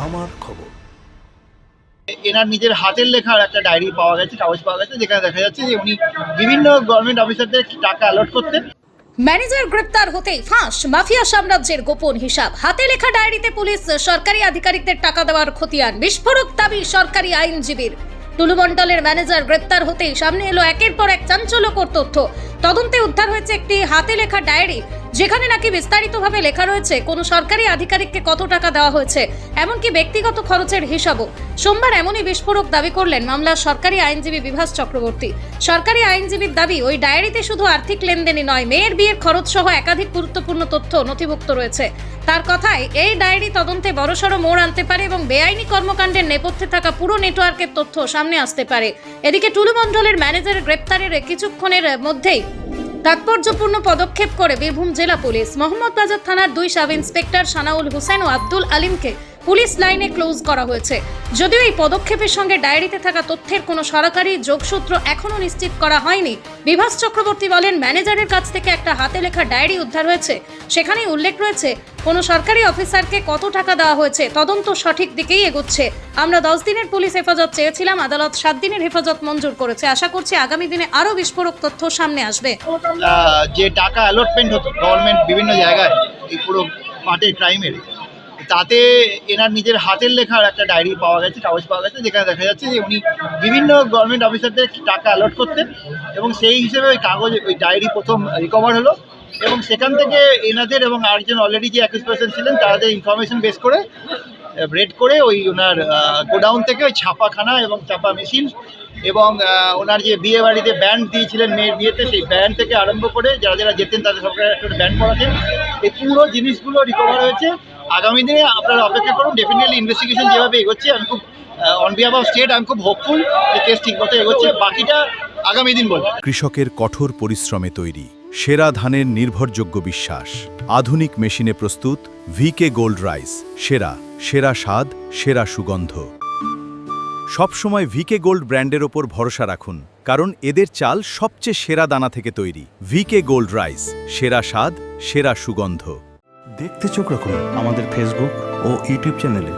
আমার খবর। এনার নিজের হাতের লেখার একটা ডায়েরি পাওয়া গেছে, কাগজ পাওয়া গেছে, যেখানে দেখা যাচ্ছে যে উনি বিভিন্ন গভর্নমেন্ট অফিসারদের টাকা অ্যালট করতেন। ম্যানেজার গ্রেপ্তার হতেই ফাঁস মাফিয়া সাম্রাজ্যের গোপন হিসাব। হাতে লেখা ডায়েরিতে পুলিশ সরকারি আধিকারিকদের টাকা দেওয়ার খতিয়ান। বিস্ফোরক দাবি সরকারি আইনজীবীর। টুলু মণ্ডলের ম্যানেজার গ্রেপ্তার হতেই সামনে এলো একের পর এক চাঞ্চল্যকর তথ্য। তদন্তে উদ্ধার হয়েছে একটি হাতে লেখা ডায়েরি, যেখানে নাকি বিস্তারিতভাবে লেখা রয়েছে কোন সরকারি আধিকারিককে কত টাকা দেওয়া হয়েছে, এমনকি ব্যক্তিগত খরচের হিসাবও। সোমবার এমনই বিস্ফোরক দাবি করলেন মামলার সরকারি আইনজীবী বিভাস চক্রবর্তী। সরকারি আইনজীবীর দাবি, ওই ডায়েরিতে শুধু আর্থিক লেনদেনই নয়, মেয়ের বিয়ের খরচ সহ একাধিক গুরুত্বপূর্ণ তথ্য নথিভুক্ত রয়েছে। তার কথায় এই ডায়েরি তদন্তে বড়সড় মোড় আনতে পারে এবং বেআইনি কর্মকাণ্ডের নেপথ্যে থাকা পুরো নেটওয়ার্কের তথ্য সামনে আসতে পারে। এদিকে টুলু মণ্ডলের ম্যানেজার গ্রেপ্তারের কিছুক্ষণের মধ্যেই তাৎপর্যপূর্ণ পদক্ষেপ করে বীরভূম জেলা পুলিশ। মোহাম্মদবাজার থানার 2 সাব ইন্সপেক্টর সানাউল হোসেন ও আব্দুল আলিমকে পুলিশ লাইনে ক্লোজ করা হয়েছে। যদিও এই পদক্ষেপের সঙ্গে ডায়েরিতে থাকা তথ্যের কোনো সরকারি যোগসূত্র এখনও নিশ্চিত করা হয়নি। বিভাস চক্রবর্তী বলেন, ম্যানেজারের কাছ থেকে একটা হাতে লেখা ডায়েরি উদ্ধার হয়েছে, সেখানে উল্লেখ রয়েছে কোনো সরকারি অফিসারকে কত টাকা দেওয়া হয়েছে। তদন্ত সঠিক দিকেই এগোচ্ছে। আমরা 10 দিনের পুলিশ হেফাজত চেয়েছিলাম, আদালত 7 দিনের হেফাজত মঞ্জুর করেছে। আশা করছি আগামী দিনে আরও বিস্ফোরক তথ্য সামনে আসবে। যে টাকা অ্যালটমেন্ট হতো গভর্নমেন্ট বিভিন্ন জায়গায় এই পুরো পার্টি ক্রাইমের, তাতে এনার নিজের হাতের লেখার একটা ডায়েরি পাওয়া গেছে, কাগজ পাওয়া গেছে, যেখানে দেখা যাচ্ছে যে উনি বিভিন্ন গভর্নমেন্ট অফিসারদের টাকা অ্যালট করতেন এবং সেই হিসেবে ওই কাগজ, ওই ডায়েরি প্রথম রিকভার হলো এবং সেখান থেকে এনাদের এবং আরেকজন অলরেডি যে অ্যাকিউজ পারসন ছিলেন তাদের ইনফরমেশন বেস করে রেড করে ওই ওনার গোডাউন থেকে ওই ছাপাখানা এবং ছাপা মেশিন এবং ওনার যে বিয়ে বাড়িতে ব্যান্ড দিয়েছিলেন মেয়ের বিয়েতে, সেই ব্যান্ড থেকে আরম্ভ করে যারা যারা যেতেন তাদের সরকারের একটা ব্যান্ড করাতেন, এই পুরো জিনিসগুলো রিকভার হয়েছে। আগামী দিনে আপনারা অপেক্ষা করুন। ডেফিনেটলি ইনভেস্টিগেশন যেভাবে এগোচ্ছে, আমি খুব অন বিহাফ অফ স্টেট আমি খুব হোপফুল যে কেস ঠিক মতো এগোচ্ছে। বাকিটা আগামী দিন বলবো। কৃষকের কঠোর পরিশ্রমে তৈরি সেরা ধানের নির্ভরযোগ্য বিশ্বাস। আধুনিক মেশিনে প্রস্তুত ভিকে গোল্ড রাইস। সেরা সেরা স্বাদ, সেরা সুগন্ধ। সবসময় ভিকে গোল্ড ব্র্যান্ডের ওপর ভরসা রাখুন, কারণ এদের চাল সবচেয়ে সেরা দানা থেকে তৈরি। ভিকে গোল্ড রাইস, সেরা স্বাদ, সেরা সুগন্ধ। দেখতে চোখ রাখুন আমাদের ফেসবুক ও ইউটিউব চ্যানেলে।